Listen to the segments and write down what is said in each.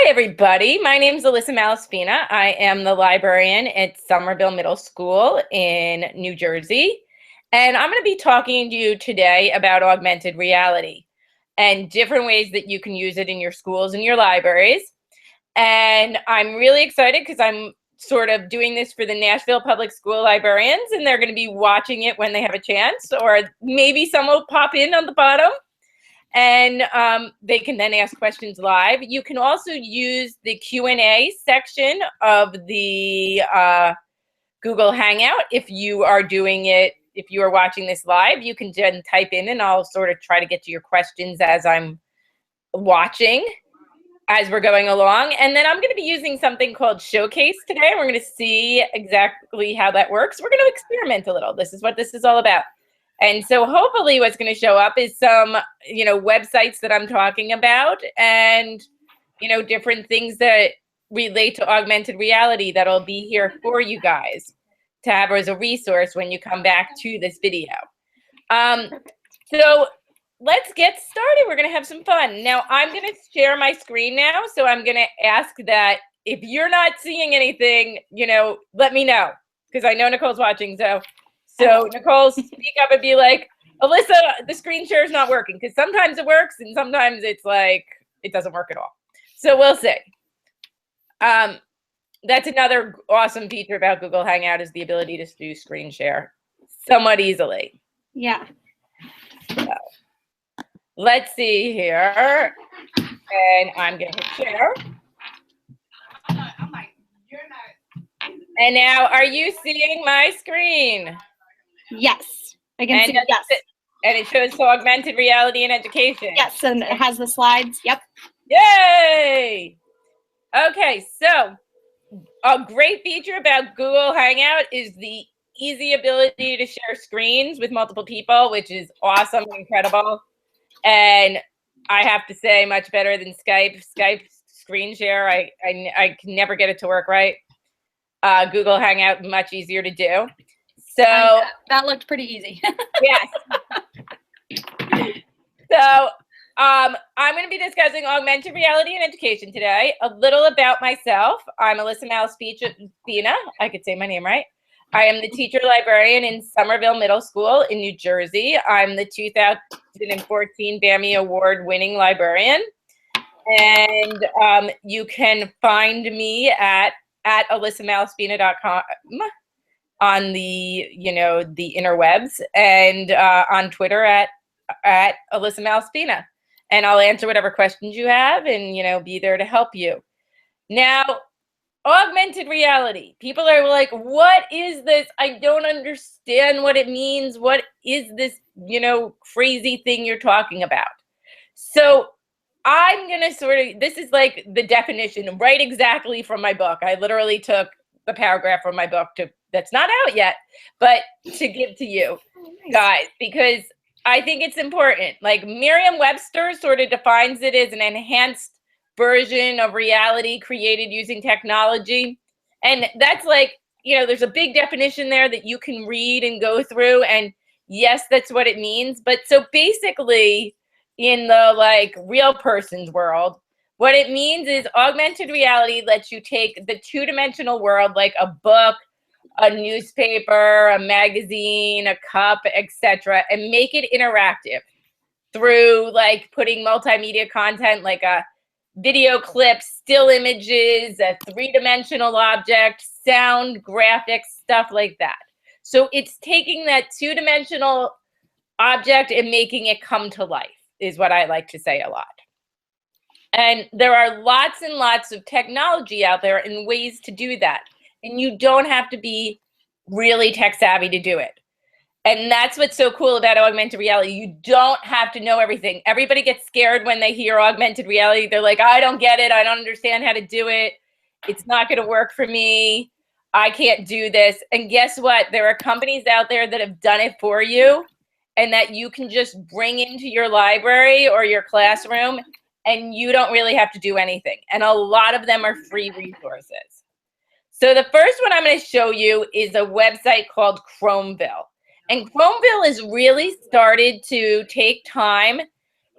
Hi, everybody. My name is Alyssa Malaspina. I am the librarian at Somerville Middle School in New Jersey. And I'm going to be talking to you today about augmented reality and different ways that you can use it in your schools and your libraries. And I'm really excited because I'm sort of doing this for the Nashville Public School librarians, and they're going to be watching it when they have a chance, or maybe some will pop in on the bottom. And they can then ask questions live. You can also use the Q&A section of the Google Hangout. If you are doing it, if you are watching this live, you can then type in and I'll sort of try to get to your questions as I'm watching, as we're going along. And then I'm going to be using something called Showcase today. We're going to see exactly how that works. We're going to experiment a little. This is what this is all about. And so hopefully what's going to show up is some, websites that I'm talking about and, different things that relate to augmented reality that'll be here for you guys to have as a resource when you come back to this video. So let's get started. We're going to have some fun. Now, I'm going to share my screen now. So I'm going to ask that if you're not seeing anything, let me know, because I know Nicole's watching. So Nicole, speak up and be like, Alyssa, the screen share is not working, because sometimes it works and sometimes it's like it doesn't work at all. So we'll see. That's another awesome feature about Google Hangout, is the ability to do screen share somewhat easily. Yeah. So, let's see here. And I'm going to hit share. And now, are you seeing my screen? Yes, I can see it. Yes. And it shows augmented reality in education. Yes, and it has the slides. Yep. Yay! Okay, so a great feature about Google Hangout is the easy ability to share screens with multiple people, which is awesome and incredible. And I have to say, much better than Skype. Skype screen share, I can never get it to work right. Google Hangout, much easier to do. So that looked pretty easy. Yes. So I'm going to be discussing augmented reality in education today. A little about myself. I'm Alyssa Malaspina. I could say my name right. I am the teacher librarian in Somerville Middle School in New Jersey. I'm the 2014 BAMI Award winning librarian. And you can find me at alyssamalaspina.com. on the, the interwebs, and on Twitter at Alyssa Malaspina. And I'll answer whatever questions you have and, be there to help you. Now, augmented reality. People are like, what is this? I don't understand what it means. What is this, crazy thing you're talking about? So I'm going to this is like the definition, right exactly from my book. I literally took the paragraph from my book that's not out yet, but to give to you guys, because I think it's important. Like Merriam-Webster sort of defines it as an enhanced version of reality created using technology. And that's like, there's a big definition there that you can read and go through. And yes, that's what it means. But so basically in the real person's world, what it means is augmented reality lets you take the two-dimensional world, like a book, a newspaper, a magazine, a cup, etc., and make it interactive through putting multimedia content like a video clip, still images, a three-dimensional object, sound, graphics, stuff like that. So it's taking that two-dimensional object and making it come to life, is what I like to say a lot. And there are lots and lots of technology out there and ways to do that. And you don't have to be really tech savvy to do it. And that's what's so cool about augmented reality. You don't have to know everything. Everybody gets scared when they hear augmented reality. They're like, I don't get it. I don't understand how to do it. It's not going to work for me. I can't do this. And guess what? There are companies out there that have done it for you and that you can just bring into your library or your classroom, and you don't really have to do anything. And a lot of them are free resources. So the first one I'm going to show you is a website called Chromeville. And Chromeville has really started to take time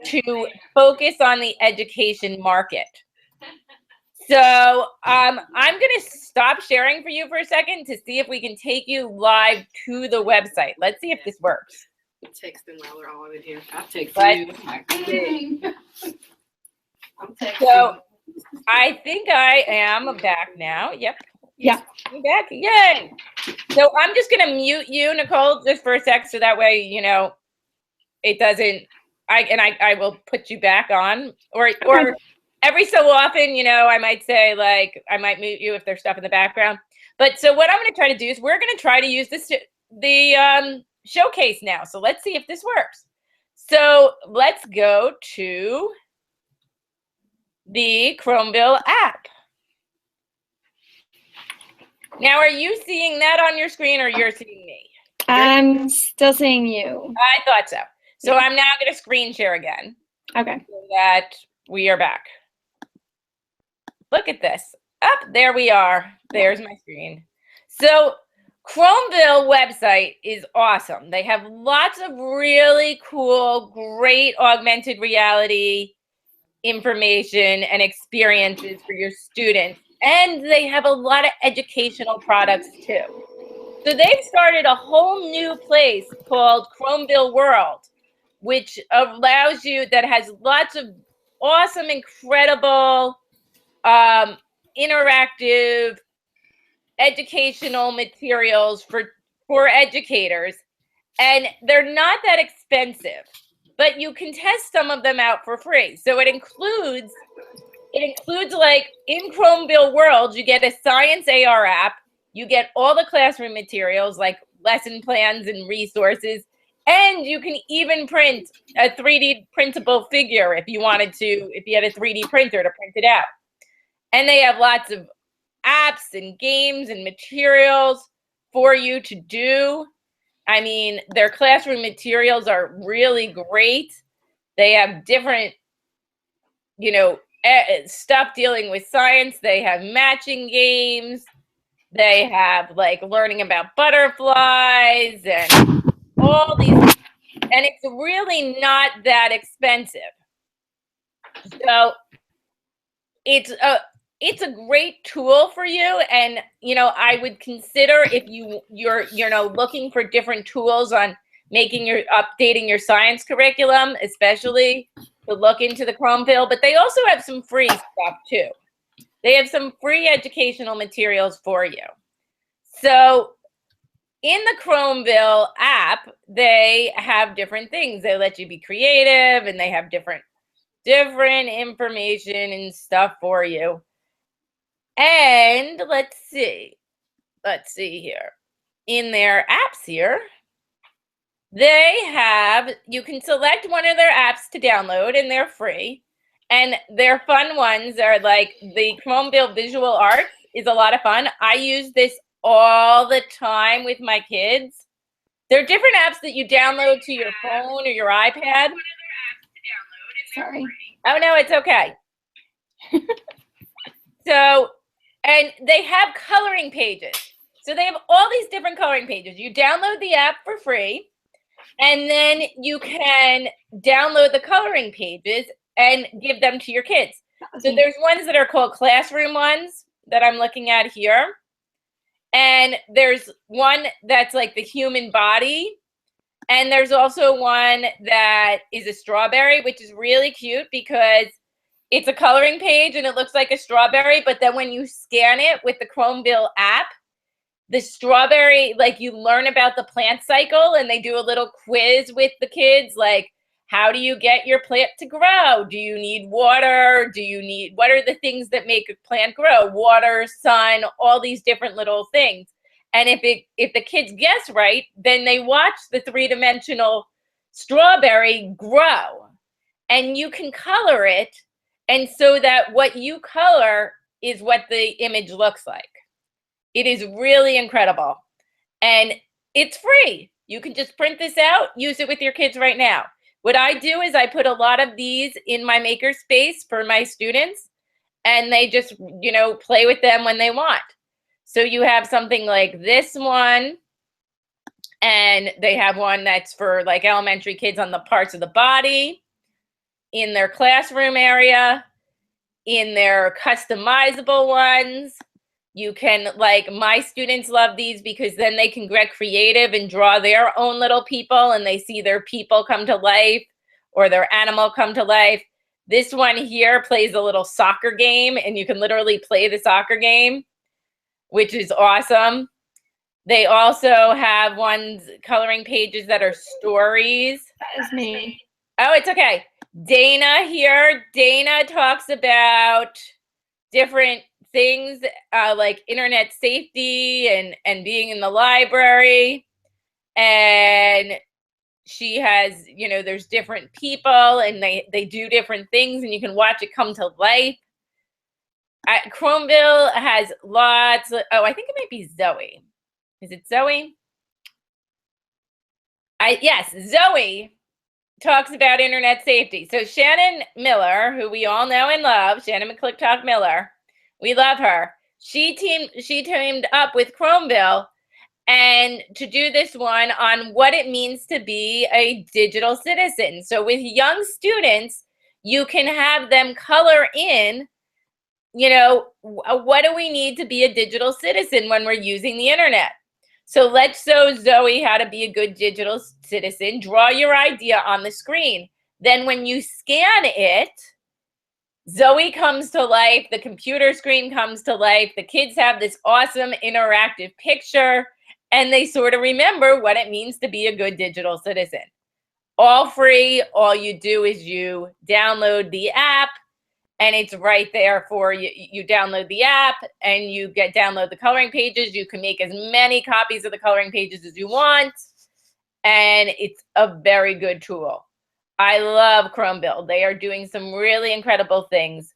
to focus on the education market. So I'm going to stop sharing for you for a second to see if we can take you live to the website. Let's see if this works. Texting while we're all in here. I'll text you. I'm texting. So I think I am back now. Yep. Yeah. I'm back. Yay. So I'm just going to mute you, Nicole, just for a sec. So that way, you know, it doesn't, I will put you back on or every so often, you know, I might say like, I might mute you if there's stuff in the background. But so what I'm going to try to do is we're going to try to use this, the showcase now. So let's see if this works. So let's go to the Chromeville app. Now, are you seeing that on your screen or you're seeing me? I'm still seeing you. I thought so. So I'm now going to screen share again. Okay. So that we are back. Look at this. Up, there we are. There's my screen. So Chromeville website is awesome. They have lots of really cool, great augmented reality information and experiences for your students. And they have a lot of educational products too. So they've started a whole new place called Chromeville World, which allows you, that has lots of awesome, incredible, interactive educational materials for educators. And they're not that expensive, but you can test some of them out for free. So it includes like in Chromeville World, you get a science AR app, you get all the classroom materials like lesson plans and resources, and you can even print a 3D printable figure if you wanted to, if you had a 3D printer to print it out. And they have lots of apps and games and materials for you to do. I mean, their classroom materials are really great. They have different, you know, stuff dealing with science. They have matching games. They have like learning about butterflies and all these, and it's really not that expensive. So it's a great tool for you. And, you know, I would consider if you're looking for different tools on updating your science curriculum, especially to look into the Chromeville, but they also have some free stuff too. They have some free educational materials for you. So in the Chromeville app, they have different things. They let you be creative and they have different information and stuff for you. And let's see here. In their apps here, you can select one of their apps to download and they're free. And their fun ones are like the Chromeville Visual Arts is a lot of fun. I use this all the time with my kids. There are different apps that you download to your phone or your iPad. Sorry. Oh, no, it's okay. So, and they have coloring pages. So they have all these different coloring pages. You download the app for free, and then you can download the coloring pages and give them to your kids. So there's ones that are called classroom ones that I'm looking at here. And there's one that's like the human body. And there's also one that is a strawberry, which is really cute because it's a coloring page and it looks like a strawberry. But then when you scan it with the Chromeville app, the strawberry, like you learn about the plant cycle and they do a little quiz with the kids, like, how do you get your plant to grow? Do you need water? What are the things that make a plant grow? Water, sun, all these different little things. And if the kids guess right, then they watch the three-dimensional strawberry grow. And you can color it, and so that what you color is what the image looks like. It is really incredible. And it's free. You can just print this out, use it with your kids right now. What I do is I put a lot of these in my makerspace for my students, and they just, you know, play with them when they want. So you have something like this one, and they have one that's for like elementary kids on the parts of the body in their classroom area. in their customizable ones. You can, like, my students love these because then they can get creative and draw their own little people, and they see their people come to life or their animal come to life. This one here plays a little soccer game, and you can literally play the soccer game, which is awesome. They also have ones, coloring pages that are stories. That is me. Oh, it's okay. Dana here. Dana talks about different things like internet safety and being in the library. And she has, you know, there's different people and they do different things and you can watch it come to life. Chromeville has lots of, oh, I think it might be Zoe. Is it Zoe? Yes, Zoe talks about internet safety. So Shannon Miller, who we all know and love, Shannon McClicktalk Miller, we love her. She teamed up with Chromeville and to do this one on what it means to be a digital citizen. So with young students, you can have them color in, you know, what do we need to be a digital citizen when we're using the internet? So let's show Zoe how to be a good digital citizen. Draw your idea on the screen. Then when you scan it, Zoe comes to life, the computer screen comes to life, the kids have this awesome interactive picture, and they sort of remember what it means to be a good digital citizen. All free, all you do is you download the app, and it's right there for you. You download the app and you download the coloring pages. You can make as many copies of the coloring pages as you want. And it's a very good tool. I love Chromeville. They are doing some really incredible things.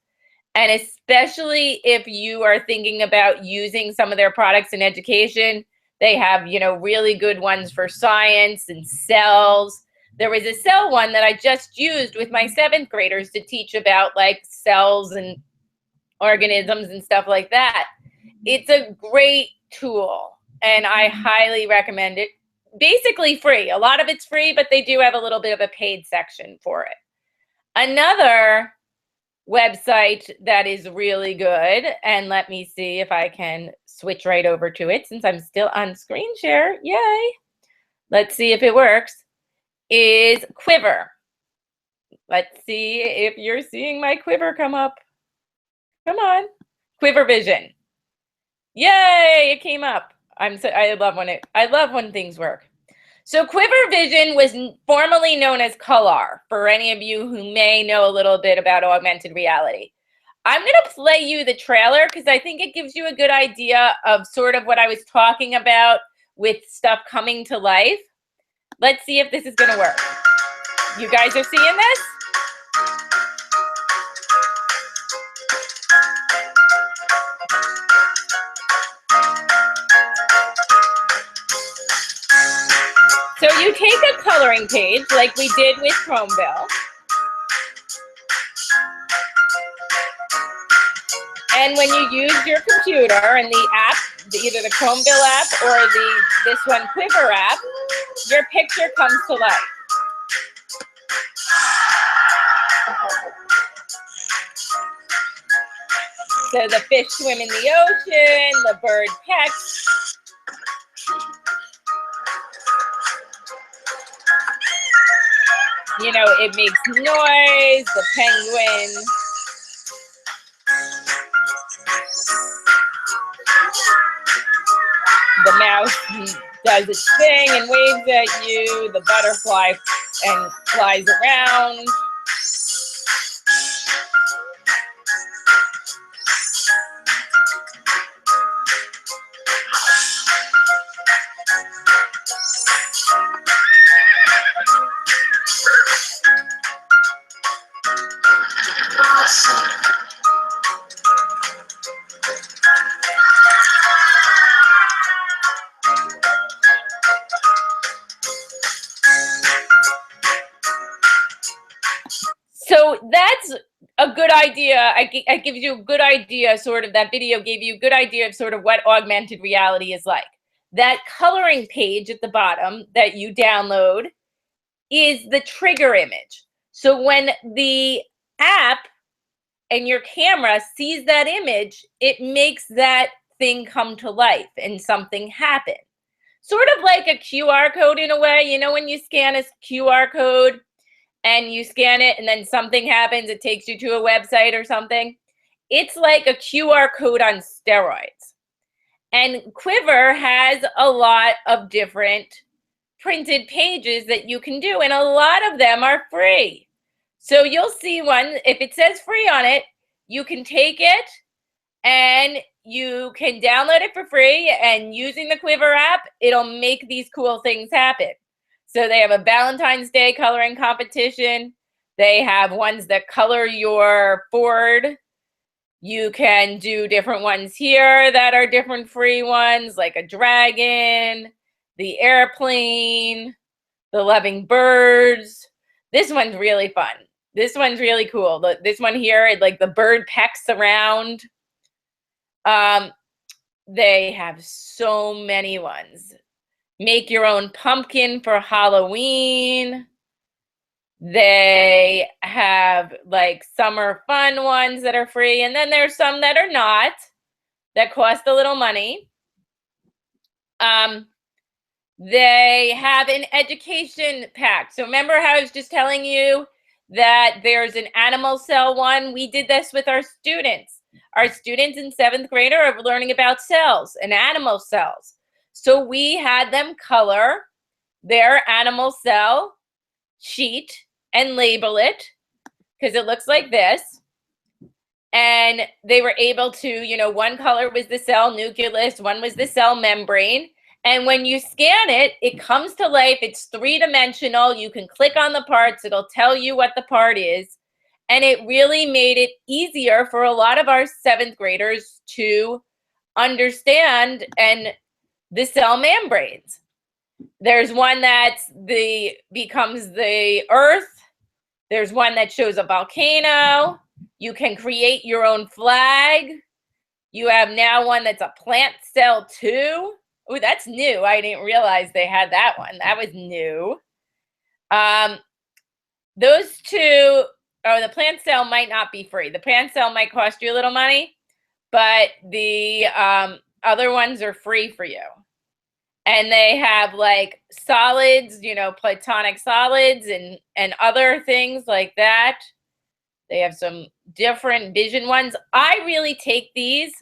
And especially if you are thinking about using some of their products in education, they have, you know, really good ones for science and cells. There was a cell one that I just used with my 7th graders to teach about like cells and organisms and stuff like that. It's a great tool and I highly recommend it. Basically free. A lot of it's free, but they do have a little bit of a paid section for it. Another website that is really good, and let me see if I can switch right over to it since I'm still on screen share. Yay. Let's see if it works. Is Quiver. Let's see if you're seeing my Quiver come up. Come on. Quiver Vision. Yay, it came up. I love when things work. So Quiver Vision was formerly known as Color, for any of you who may know a little bit about augmented reality. I'm going to play you the trailer because I think it gives you a good idea of sort of what I was talking about with stuff coming to life. Let's see if this is going to work. You guys are seeing this? So you take a coloring page like we did with Chromeville. And when you use your computer and the app, either the Chromeville app or this one Quiver app, your picture comes to life. So the fish swim in the ocean, the bird pecks. You know, it makes noise, the penguin. The mouse does its thing and waves at you. The butterfly and flies around. So that's a good idea. I give you a good idea, sort of, that video gave you a good idea of sort of what augmented reality is like. That coloring page at the bottom that you download is the trigger image. So when the app and your camera sees that image, it makes that thing come to life and something happen. Sort of like a QR code in a way. You know, when you scan a QR code and you scan it and then something happens, it takes you to a website or something. It's like a QR code on steroids. And Quiver has a lot of different printed pages that you can do, and a lot of them are free. So you'll see one, if it says free on it, you can take it and you can download it for free, and using the Quiver app, it'll make these cool things happen. So they have a Valentine's Day coloring competition. They have ones that color your Ford. You can do different ones here that are different free ones, like a dragon, the airplane, the loving birds. This one's really fun. This one's really cool. This one here, like the bird pecks around. They have so many ones. Make your own pumpkin for Halloween. They have like summer fun ones that are free. And then there's some that are not, that cost a little money. They have an education pack. So remember how I was just telling you that there's an animal cell one? We did this with our students. Our students in 7th grade are learning about cells and animal cells. So we had them color their animal cell sheet and label it, because it looks like this. And they were able to, you know, one color was the cell nucleus, one was the cell membrane. And when you scan it, it comes to life. It's 3-dimensional. You can click on the parts. It'll tell you what the part is. And it really made it easier for a lot of our 7th graders to understand and the cell membranes. There's one that's becomes the earth. There's one that shows a volcano. You can create your own flag. You have now one that's a plant cell too. Oh, that's new. I didn't realize they had that one. That was new. Those two, the plant cell might not be free. The plant cell might cost you a little money, but the other ones are free for you. And they have like solids, you know, platonic solids and other things like that. They have some different vision ones. I really take these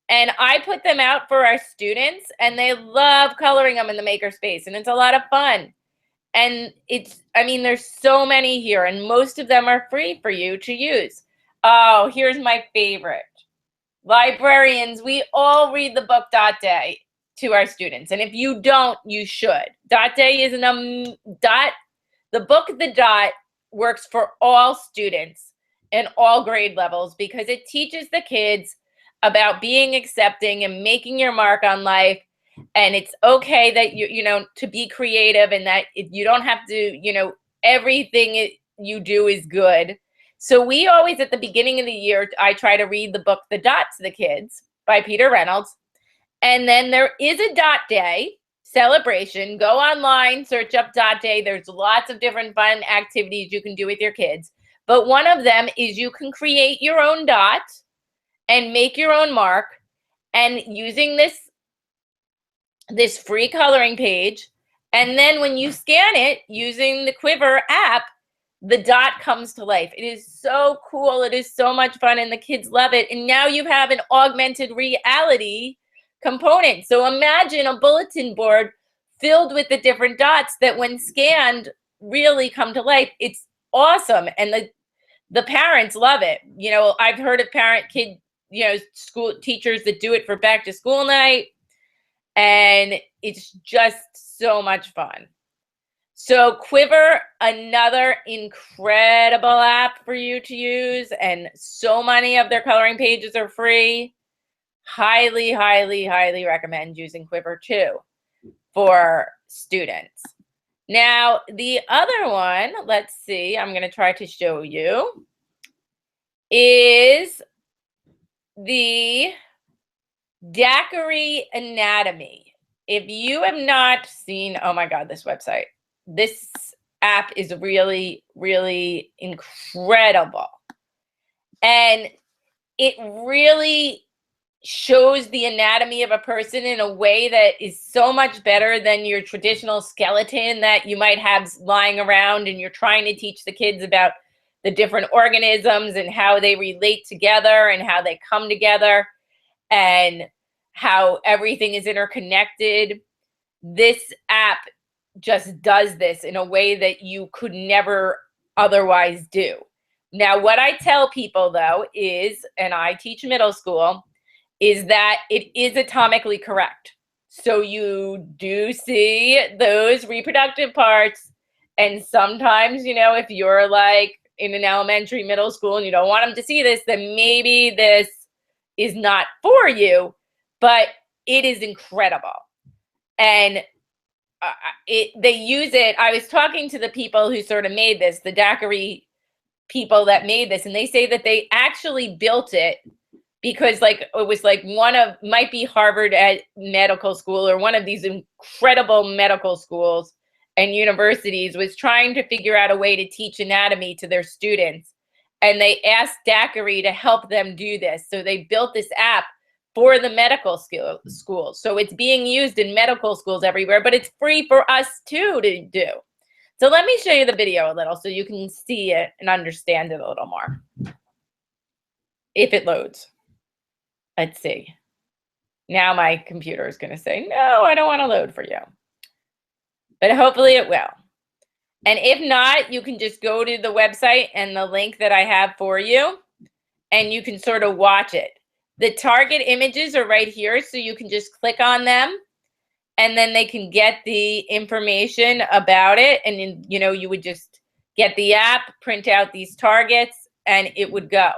and I put them out for our students, and they love coloring them in the makerspace, and it's a lot of fun. And there's so many here, and most of them are free for you to use. Oh, here's my favorite. Librarians, we all read the book Dot Day to our students. And if you don't, you should. Dot Day is the book The Dot works for all students in all grade levels, because it teaches the kids about being accepting and making your mark on life. And it's okay that you know, to be creative, and that you don't have to, you know, everything you do is good. So we always, at the beginning of the year, I try to read the book The Dot to the kids by Peter Reynolds. And then there is a Dot Day celebration. Go online, search up Dot Day. There's lots of different fun activities you can do with your kids. But one of them is you can create your own dot and make your own mark. And using this free coloring page, and then when you scan it using the Quiver app, the dot comes to life. It is so cool. It is so much fun, and the kids love it. And now you have an augmented reality component. So imagine a bulletin board filled with the different dots that, when scanned, really come to life. It's awesome, and the parents love it. You know, I've heard of school teachers that do it for back to school night, and it's just so much fun. So Quiver, another incredible app for you to use, and so many of their coloring pages are free. Highly, highly, highly recommend using Quiver too for students. Now, the other one, let's see, I'm going to try to show you, is the Daiquiri Anatomy. If you have not seen, oh my God, this website. This app is really, really incredible. And it really shows the anatomy of a person in a way that is so much better than your traditional skeleton that you might have lying around, and you're trying to teach the kids about the different organisms and how they relate together and how they come together and how everything is interconnected. This app just does this in a way that you could never otherwise do. Now, what I tell people though is, and I teach middle school, is that it is atomically correct. So you do see those reproductive parts, and sometimes, you know, if you're like in an elementary, middle school, and you don't want them to see this, then maybe this is not for you, but it is incredible. And they use it. I was talking to the people who sort of made this, the Daiquiri people that made this, and they say that they actually built it because like it was like might be Harvard Medical School or one of these incredible medical schools and universities was trying to figure out a way to teach anatomy to their students. And they asked Daiquiri to help them do this. So they built this app for the medical schools. So it's being used in medical schools everywhere, but it's free for us too to do. So let me show you the video a little so you can see it and understand it a little more. If it loads. Let's see. Now my computer is going to say, no, I don't want to load for you. But hopefully it will. And if not, you can just go to the website and the link that I have for you, and you can sort of watch it. The target images are right here, so you can just click on them, and then they can get the information about it. And, you know, you would just get the app, print out these targets, and it would go.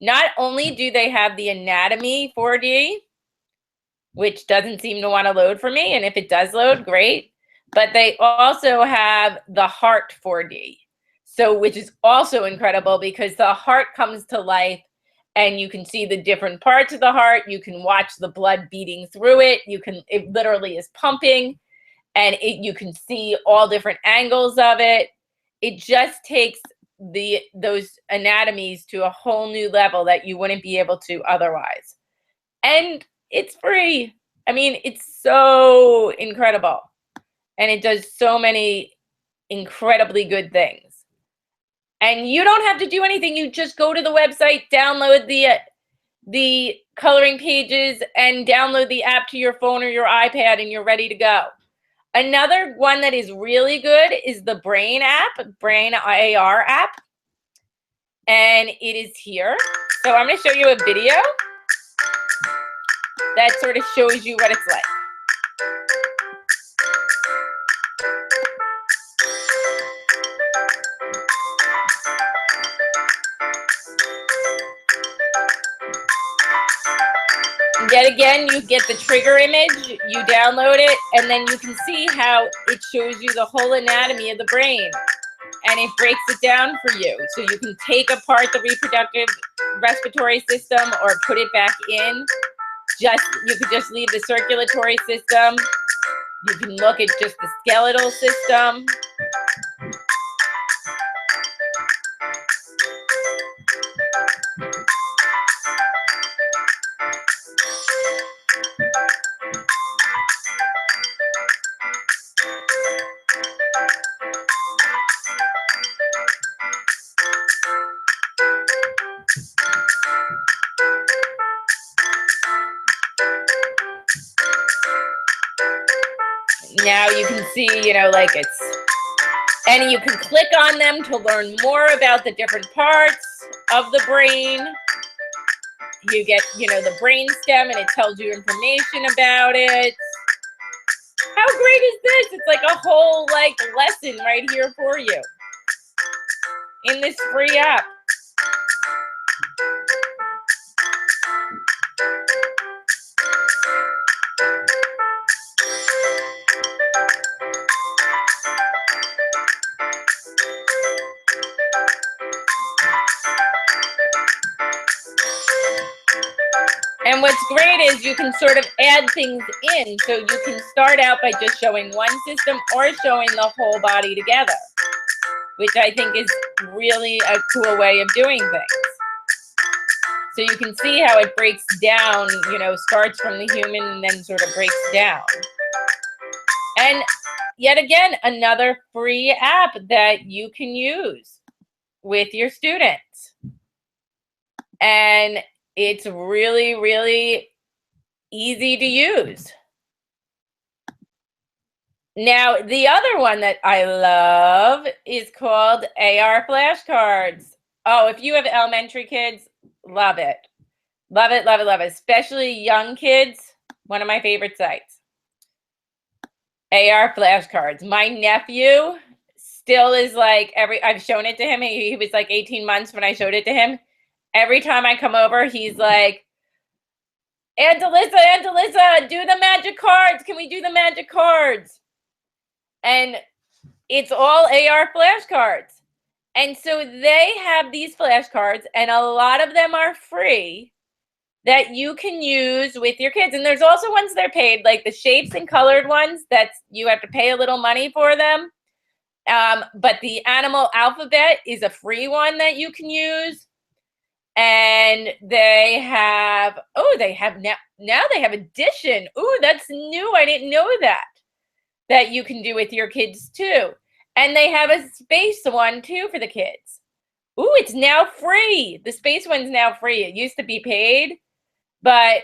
Not only do they have the anatomy 4D, which doesn't seem to want to load for me, and if it does load, great, but they also have the heart 4D, so which is also incredible because the heart comes to life and you can see the different parts of the heart. You can watch the blood beating through it. It literally is pumping, and you can see all different angles of it. It just takes those anatomies to a whole new level that you wouldn't be able to otherwise. And it's free. I mean, it's so incredible. And it does so many incredibly good things. And you don't have to do anything. You just go to the website, download the coloring pages, and download the app to your phone or your iPad, and you're ready to go. Another one that is really good is the Brain app, Brain AR app. And it is here. So I'm going to show you a video that sort of shows you what it's like. Yet again, you get the trigger image, you download it, and then you can see how it shows you the whole anatomy of the brain. And it breaks it down for you. So you can take apart the reproductive respiratory system or put it back in. You could just leave the circulatory system. You can look at just the skeletal system. Now you can see, you know, like and you can click on them to learn more about the different parts of the brain. You get, you know, the brain stem, and it tells you information about it. How great is this? It's like a whole like lesson right here for you in this free app. And what's great is you can sort of add things in. So you can start out by just showing one system or showing the whole body together, which I think is really a cool way of doing things. So you can see how it breaks down, you know, starts from the human and then sort of breaks down. And yet again, another free app that you can use with your students. And it's really, really easy to use. Now, the other one that I love is called AR Flashcards. Oh, if you have elementary kids, love it. Love it, love it, love it. Especially young kids, one of my favorite sites. AR Flashcards. My nephew still is like, I've shown it to him. He was like 18 months when I showed it to him. Every time I come over, he's like, Aunt Alyssa, do the magic cards. Can we do the magic cards? And it's all AR flashcards. And so they have these flashcards, and a lot of them are free that you can use with your kids. And there's also ones that are paid, like the shapes and colored ones that you have to pay a little money for them. But the animal alphabet is a free one that you can use. And they have, now they have addition. Oh, that's new. I didn't know that you can do with your kids too. And they have a space one too for the kids. Ooh, it's now free. The space one's now free. It used to be paid, but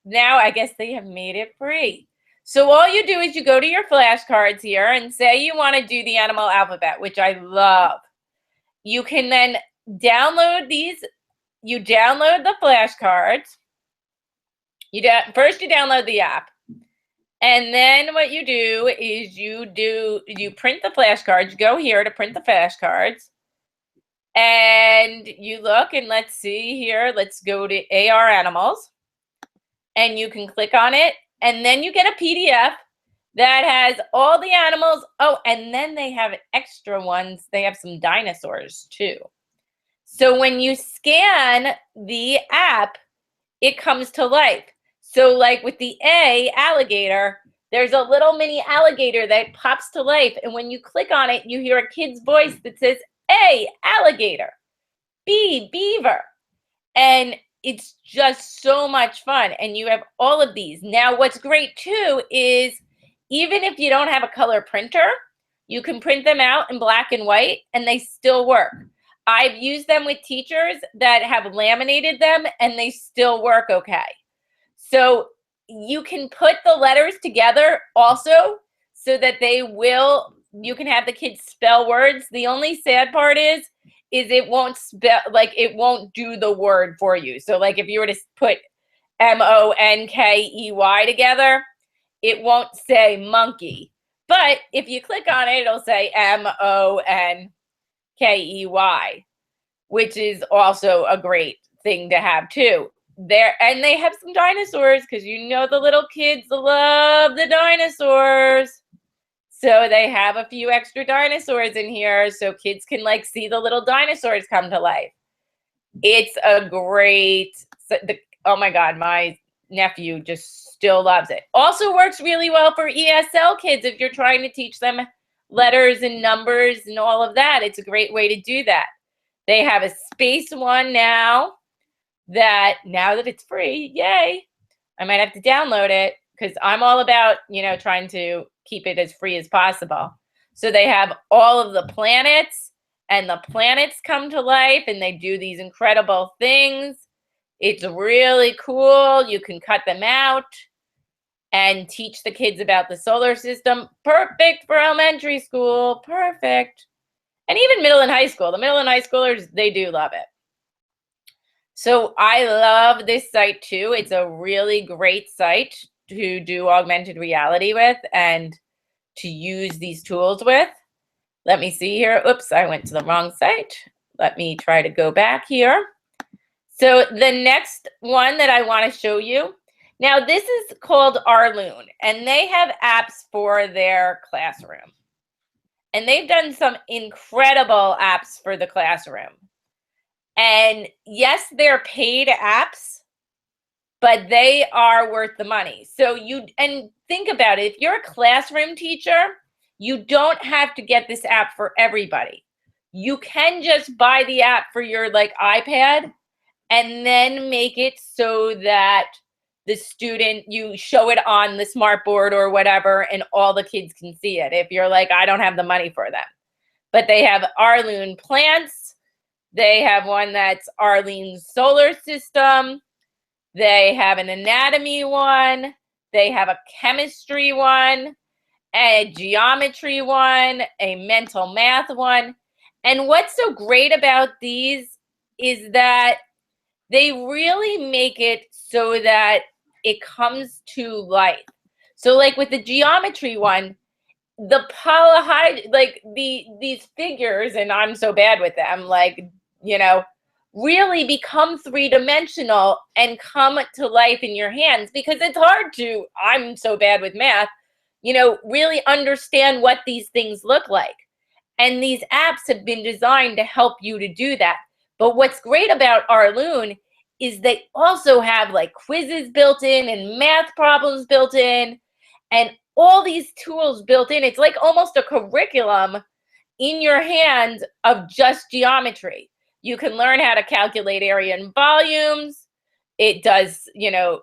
now I guess they have made it free. So all you do is you go to your flashcards here and say you want to do the animal alphabet, which I love. You can then download these. You download the flashcards. First you download the app. And then what you do is you print the flashcards. Go here to print the flashcards. And you look, and let's see here. Let's go to AR Animals. And you can click on it. And then you get a PDF that has all the animals. Oh, and then they have extra ones. They have some dinosaurs too. So when you scan the app, it comes to life. So like with the A, alligator, there's a little mini alligator that pops to life. And when you click on it, you hear a kid's voice that says, A, alligator, B, beaver. And it's just so much fun. And you have all of these. Now, what's great too is even if you don't have a color printer, you can print them out in black and white and they still work. I've used them with teachers that have laminated them and they still work okay. So you can put the letters together also so that you can have the kids spell words. The only sad part is it won't spell, like it won't do the word for you. So like if you were to put MONKEY together, it won't say monkey. But if you click on it, it'll say MONKEY, which is also a great thing to have too. And they have some dinosaurs because you know the little kids love the dinosaurs. So they have a few extra dinosaurs in here so kids can like see the little dinosaurs come to life. It's a great, oh my God, my nephew just still loves it. Also works really well for ESL kids if you're trying to teach them letters and numbers and all of that. It's a great way to do that. They have a space one now that it's free, yay. I might have to download it because I'm all about, trying to keep it as free as possible. So they have all of the planets and the planets come to life and they do these incredible things. It's really cool. You can cut them out and teach the kids about the solar system. Perfect for elementary school, perfect. And even middle and high school. The middle and high schoolers, they do love it. So I love this site too. It's a really great site to do augmented reality with and to use these tools with. Let me see here. Oops, I went to the wrong site. Let me try to go back here. So the next one that I want to show you. Now this is called Loon, and they have apps for their classroom. And they've done some incredible apps for the classroom. And yes, they're paid apps, but they are worth the money. So and think about it. If you're a classroom teacher, you don't have to get this app for everybody. You can just buy the app for your iPad and then make it so that the student, you show it on the smart board or whatever, and all the kids can see it. If you're like, I don't have the money for them. But they have our Loon plants. They have one that's Arlene's solar system. They have an anatomy one. They have a chemistry one, a geometry one, a mental math one. And what's so great about these is that they really make it so that it comes to life. So like with the geometry one, the these figures, and I'm so bad with them, like, you know, really become three-dimensional and come to life in your hands, because it's hard to, I'm so bad with math, you know, really understand what these things look like. And these apps have been designed to help you to do that. But what's great about our Loon is they also have like quizzes built in and math problems built in and all these tools built in. It's like almost a curriculum in your hand of just geometry. You can learn how to calculate area and volumes. It does, you know,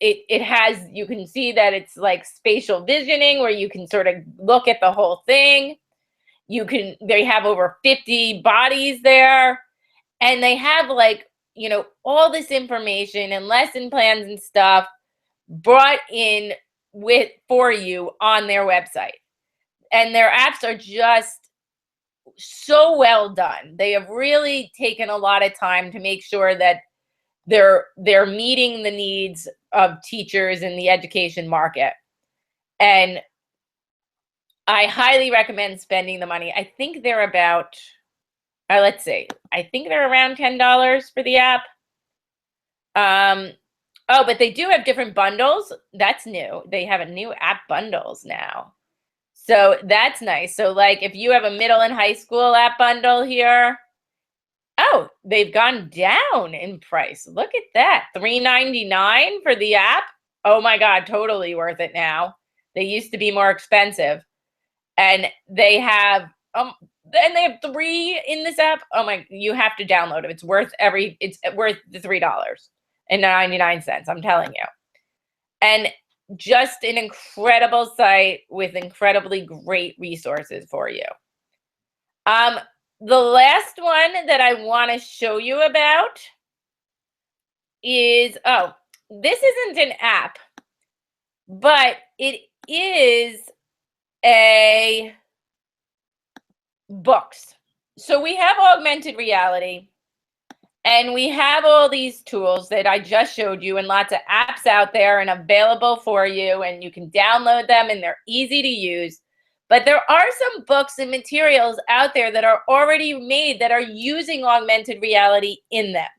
it has, you can see that it's like spatial visioning where you can sort of look at the whole thing. They have over 50 bodies there, and they have like, you know, all this information and lesson plans and stuff brought in for you on their website. And their apps are just so well done. They have really taken a lot of time to make sure that they're meeting the needs of teachers in the education market. And I highly recommend spending the money. I think they're about, let's see, I think they're around $10 for the app. Oh, but they do have different bundles. That's new. They have a new app bundles now. So that's nice. So like if you have a middle and high school app bundle here, oh, they've gone down in price. Look at that. $3.99 for the app. Oh my God, totally worth it now. They used to be more expensive. And they have three in this app. Oh my, you have to download it. It's worth the $3.99. I'm telling you. And just an incredible site with incredibly great resources for you. The last one that I want to show you about is, this isn't an app, but it is a books. So we have augmented reality, and we have all these tools that I just showed you, and lots of apps out there and available for you, and you can download them and they're easy to use. But there are some books and materials out there that are already made that are using augmented reality in them.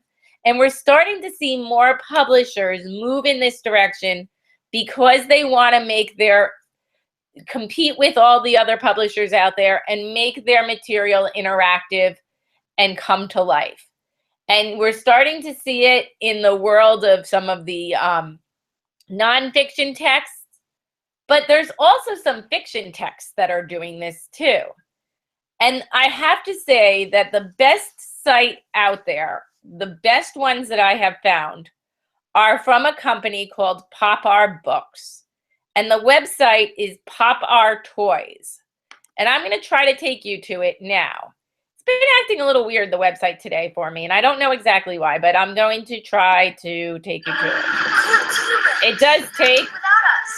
And we're starting to see more publishers move in this direction because they want to compete with all the other publishers out there and make their material interactive and come to life. And we're starting to see it in the world of some of the nonfiction texts, but there's also some fiction texts that are doing this too. And I have to say that the best site out there, the best ones that I have found, are from a company called Pop R Books. And the website is Pop R Toys. And I'm going to try to take you to it now. It's been acting a little weird, the website today for me, and I don't know exactly why, but I'm going to try to take you to it. It does take,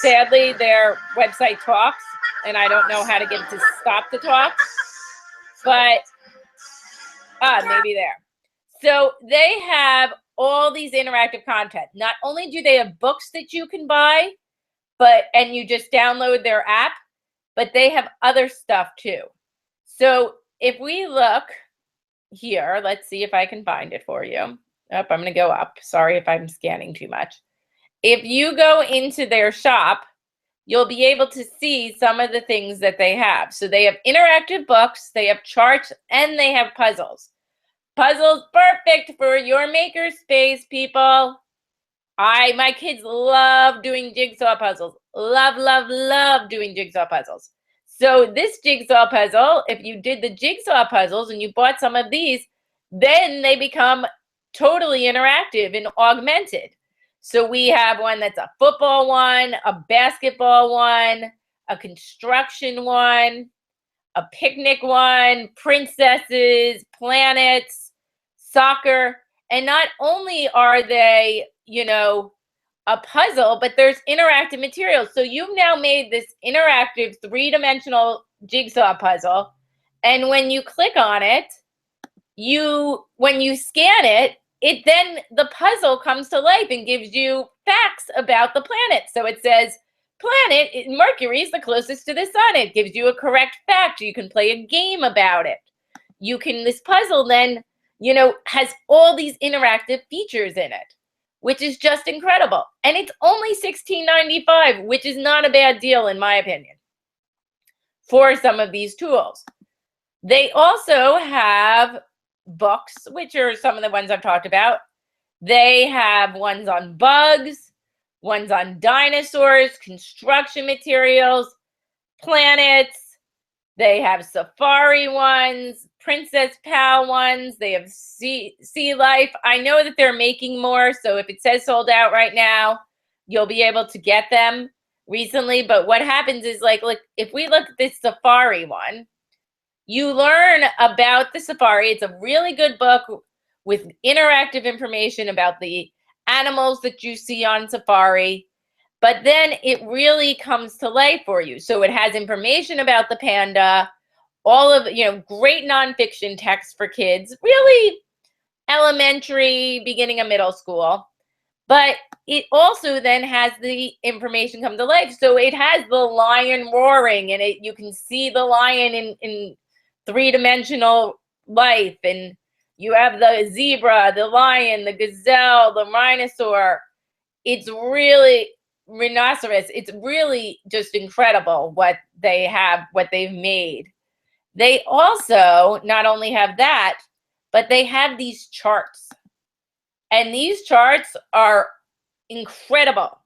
sadly, their website talks, and I don't know how to get it to stop the talk, but maybe there. So they have all these interactive content. Not only do they have books that you can buy, and you just download their app, but they have other stuff too. So if we look here, let's see if I can find it for you. Oh, I'm going to go up. Sorry if I'm scanning too much. If you go into their shop, you'll be able to see some of the things that they have. So they have interactive books, they have charts, and they have puzzles. Puzzles perfect for your makerspace, people. My kids love doing jigsaw puzzles. Love, love, love doing jigsaw puzzles. So this jigsaw puzzle, if you did the jigsaw puzzles and you bought some of these, then they become totally interactive and augmented. So we have one that's a football one, a basketball one, a construction one, a picnic one, princesses, planets, soccer. And not only are they, you know, a puzzle, but there's interactive materials. So you've now made this interactive 3-dimensional jigsaw puzzle. And when you click on it, when you scan it, then the puzzle comes to life and gives you facts about the planet. So it says, planet, Mercury is the closest to the sun. It gives you a correct fact. You can play a game about it. This puzzle then, you know, has all these interactive features in it, which is just incredible. And it's only $16.95, which is not a bad deal in my opinion, for some of these tools. They also have books, which are some of the ones I've talked about. They have ones on bugs, ones on dinosaurs, construction materials, planets. They have safari ones, Princess Pal ones. They have sea life. I know that they're making more, so if it says sold out right now, you'll be able to get them recently. But what happens is, like, if we look at this safari one, you learn about the safari. It's a really good book with interactive information about the animals that you see on safari. But then it really comes to life for you. So it has information about the panda, all of, you know, great nonfiction text for kids, really elementary, beginning of middle school. But it also then has the information come to life. So it has the lion roaring, and you can see the lion in 3-dimensional life. And you have the zebra, the lion, the gazelle, the rhinoceros. It's really rhinoceros. It's really just incredible what they've made. They also not only have that, but they have these charts. And these charts are incredible.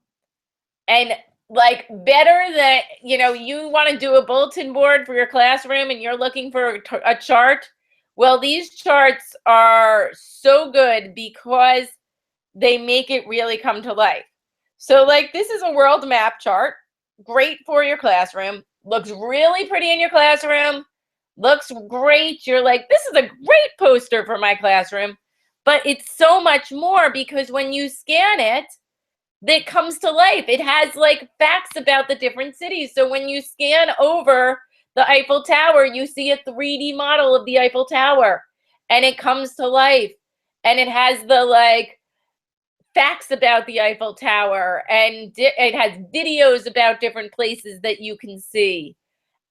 And like better than, you know, you want to do a bulletin board for your classroom and you're looking for a chart. Well, these charts are so good because they make it really come to life. So like this is a world map chart, great for your classroom, looks really pretty in your classroom, looks great. You're like, this is a great poster for my classroom, but it's so much more because when you scan it, it comes to life. It has like facts about the different cities. So when you scan over the Eiffel Tower, you see a 3D model of the Eiffel Tower and it comes to life. And it has the like facts about the Eiffel Tower, and it has videos about different places that you can see.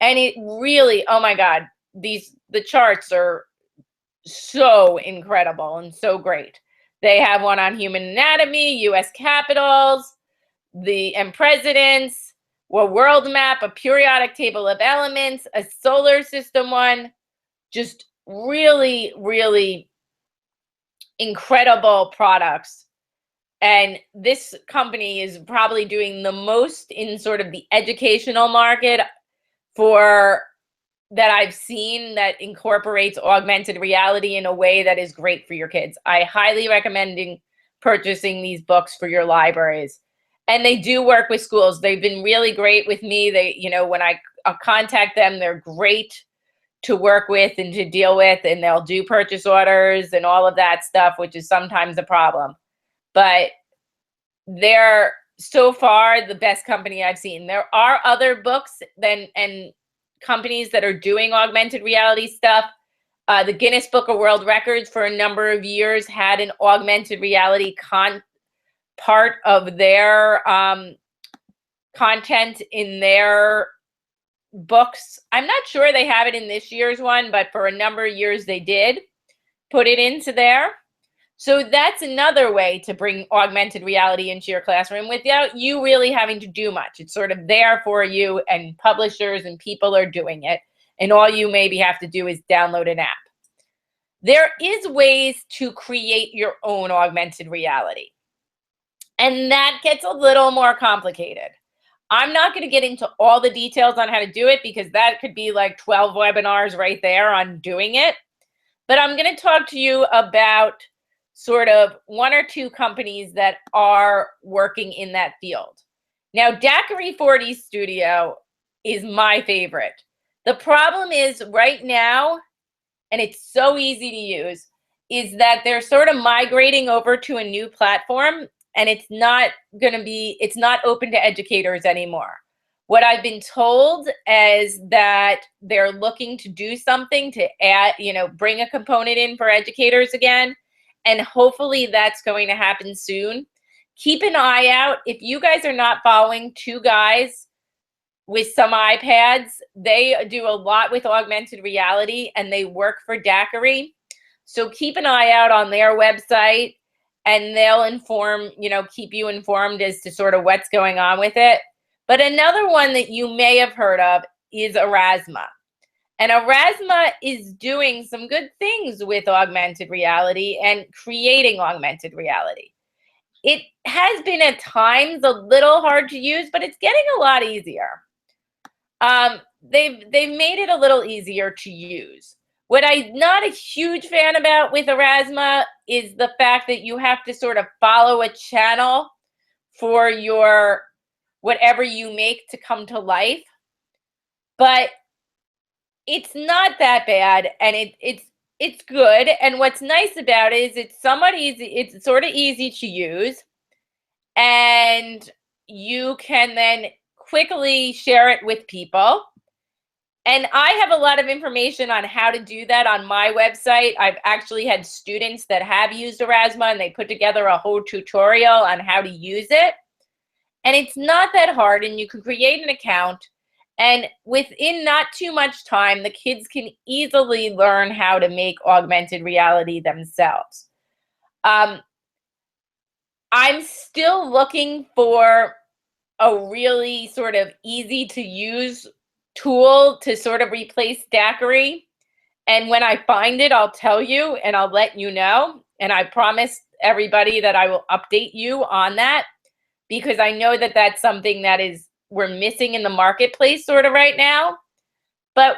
And it really, oh my God, the charts are so incredible and so great. They have one on human anatomy, US capitals, and presidents, a world map, a periodic table of elements, a solar system one. Just really, really incredible products. And this company is probably doing the most in sort of the educational market that I've seen that incorporates augmented reality in a way that is great for your kids. I highly recommend purchasing these books for your libraries. And they do work with schools. They've been really great with me. They, you know, when I contact them, they're great to work with and to deal with, and they'll do purchase orders and all of that stuff, which is sometimes a problem. But they're so far the best company I've seen. There are other books and companies that are doing augmented reality stuff. The Guinness Book of World Records for a number of years had an augmented reality part of their content in their books. I'm not sure they have it in this year's one, but for a number of years they did put it into there. So that's another way to bring augmented reality into your classroom without you really having to do much. It's sort of there for you, and publishers and people are doing it. And all you maybe have to do is download an app. There is ways to create your own augmented reality. And that gets a little more complicated. I'm not going to get into all the details on how to do it because that could be like 12 webinars right there on doing it. But I'm going to talk to you about sort of 1 or 2 companies that are working in that field. Now, Daiquiri 40 Studio is my favorite. The problem is right now, and it's so easy to use, is that they're sort of migrating over to a new platform, and it's not open to educators anymore. What I've been told is that they're looking to do something to add, bring a component in for educators again, and hopefully that's going to happen soon. Keep an eye out. If you guys are not following 2 guys with some iPads, they do a lot with augmented reality and they work for Daiquiri. So keep an eye out on their website and they'll keep you informed as to sort of what's going on with it. But another one that you may have heard of is Erasma. And Erasma is doing some good things with augmented reality and creating augmented reality. It has been at times a little hard to use, but it's getting a lot easier. They've made it a little easier to use. What I'm not a huge fan about with Erasma is the fact that you have to sort of follow a channel for your whatever you make to come to life. But it's not that bad, and it's good. And what's nice about it is it's sort of easy to use, and you can then quickly share it with people. And I have a lot of information on how to do that on my website. I've actually had students that have used Erasma, and they put together a whole tutorial on how to use it. And it's not that hard, and you can create an account. And within not too much time, the kids can easily learn how to make augmented reality themselves. I'm still looking for a really sort of easy to use tool to sort of replace Daiquiri. And when I find it, I'll tell you and I'll let you know. And I promise everybody that I will update you on that, because I know that that's something that we're missing in the marketplace sort of right now. But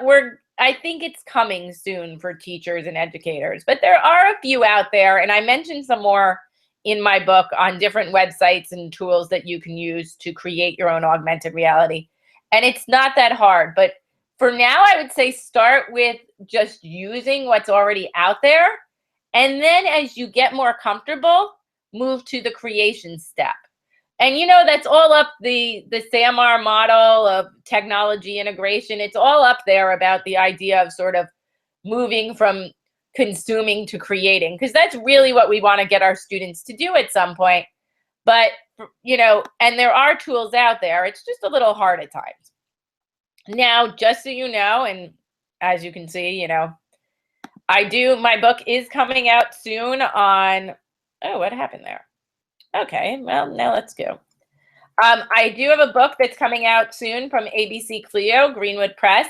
I think it's coming soon for teachers and educators. But there are a few out there, and I mentioned some more in my book on different websites and tools that you can use to create your own augmented reality. And it's not that hard. But for now, I would say start with just using what's already out there. And then as you get more comfortable, move to the creation step. And that's all up the SAMR model of technology integration. It's all up there about the idea of sort of moving from consuming to creating, because that's really what we want to get our students to do at some point. But, and there are tools out there. It's just a little hard at times. Now, just so you know, and as you can see, my book is coming out soon on, oh, what happened there? Okay, well, now let's go. I do have a book that's coming out soon from ABC Clio, Greenwood Press,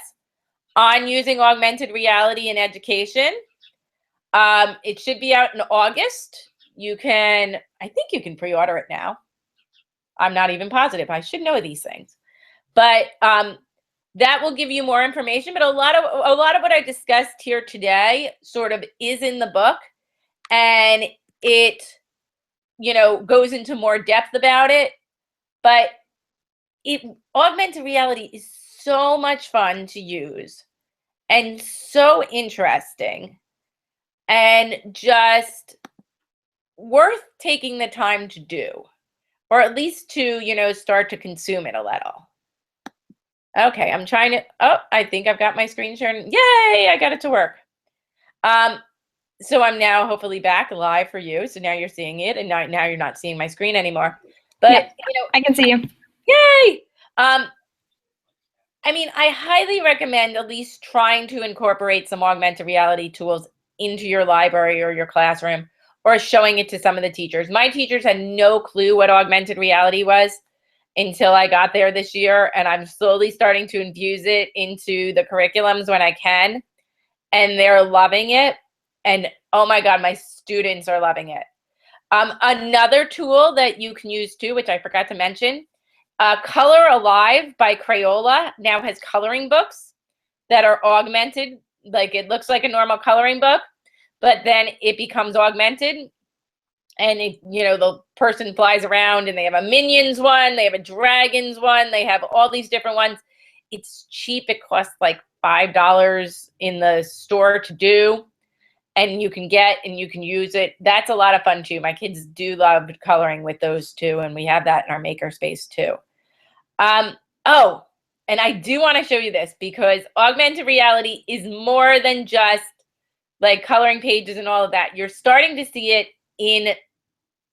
on using augmented reality in education. It should be out in August. I think you can pre-order it now. I'm not even positive. I should know these things. But that will give you more information. But a lot of what I discussed here today sort of is in the book, and it goes into more depth about it. But augmented reality is so much fun to use and so interesting and just worth taking the time to do, or at least to, start to consume it a little. Okay, I think I've got my screen sharing. Yay, I got it to work. So I'm now hopefully back live for you. So now you're seeing it, and now you're not seeing my screen anymore. But yeah, I can see you. Yay! I highly recommend at least trying to incorporate some augmented reality tools into your library or your classroom, or showing it to some of the teachers. My teachers had no clue what augmented reality was until I got there this year, and I'm slowly starting to infuse it into the curriculums when I can, and they're loving it. And oh my God, my students are loving it. Another tool that you can use too, which I forgot to mention, Color Alive by Crayola now has coloring books that are augmented. Like, it looks like a normal coloring book, but then it becomes augmented. And it, the person flies around and they have a Minions one, they have a Dragons one, they have all these different ones. It's cheap. It costs like $5 in the store to do. And you can get and you can use it. That's a lot of fun too. My kids do love coloring with those too. And we have that in our makerspace too. Oh, and I do want to show you this because augmented reality is more than just like coloring pages and all of that. You're starting to see it in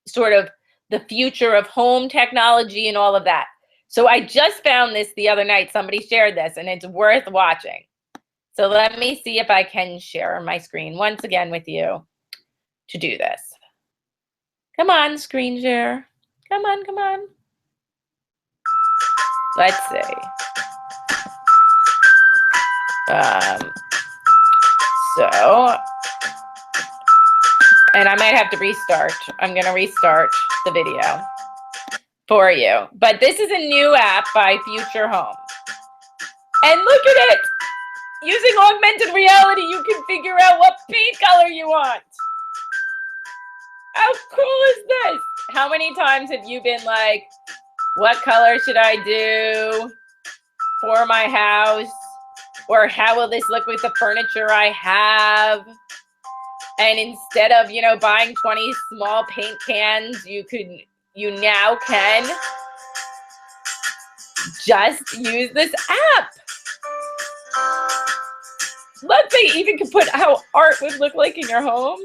sort of the future of home technology and all of that. So I just found this the other night. Somebody shared this and it's worth watching. So let me see if I can share my screen once again with you to do this. Come on, screen share. Come on, come on. Let's see. And I might have to restart. I'm going to restart the video for you. But this is a new app by Future Home. And look at it. Using augmented reality, you can figure out what paint color you want. How cool is this? How many times have you been like, what color should I do for my house? Or how will this look with the furniture I have? And instead of, buying 20 small paint cans, you now can just use this app. Look, they even can put how art would look like in your home.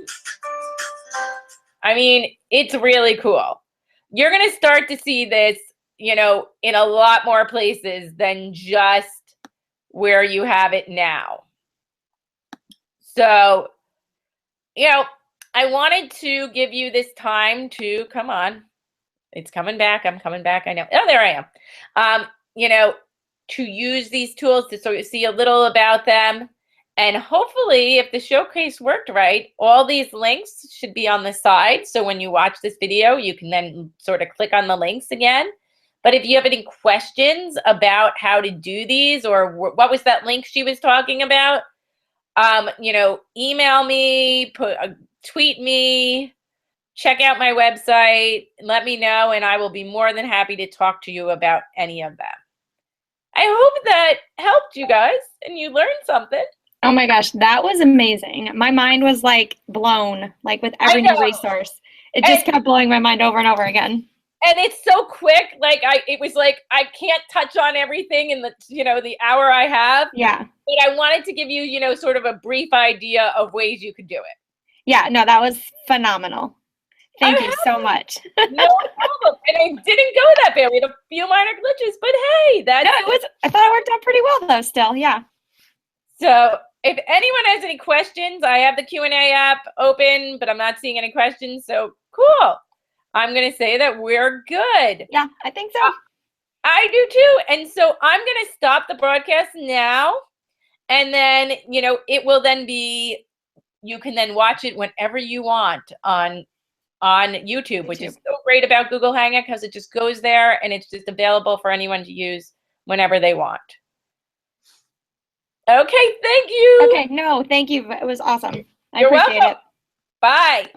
I mean, it's really cool. You're going to start to see this, in a lot more places than just where you have it now. So, I wanted to give you this time to, come on. It's coming back. I'm coming back. I know. Oh, there I am. To use these tools to sort of see a little about them. And hopefully, if the showcase worked right, all these links should be on the side. So when you watch this video, you can then sort of click on the links again. But if you have any questions about how to do these or what was that link she was talking about, email me, tweet me, check out my website, let me know, and I will be more than happy to talk to you about any of them. I hope that helped you guys and you learned something. Oh my gosh, that was amazing. My mind was like blown, like with every new resource. It just kept blowing my mind over and over again. And it's so quick. Like it was like, I can't touch on everything in the, the hour I have. Yeah. But I wanted to give you, sort of a brief idea of ways you could do it. Yeah, no, that was phenomenal. Thank you so much. No problem. And it didn't go that bad. We had a few minor glitches, but hey, I thought it worked out pretty well though still, yeah. So if anyone has any questions, I have the Q&A app open, but I'm not seeing any questions. So cool. I'm going to say that we're good. Yeah, I think so. I do too. And so I'm going to stop the broadcast now. And then, it will then be, you can then watch it whenever you want on YouTube, which is so great about Google Hangout because it just goes there and it's just available for anyone to use whenever they want. Okay, thank you. Okay, no, thank you. It was awesome. I You're appreciate welcome. it. Bye.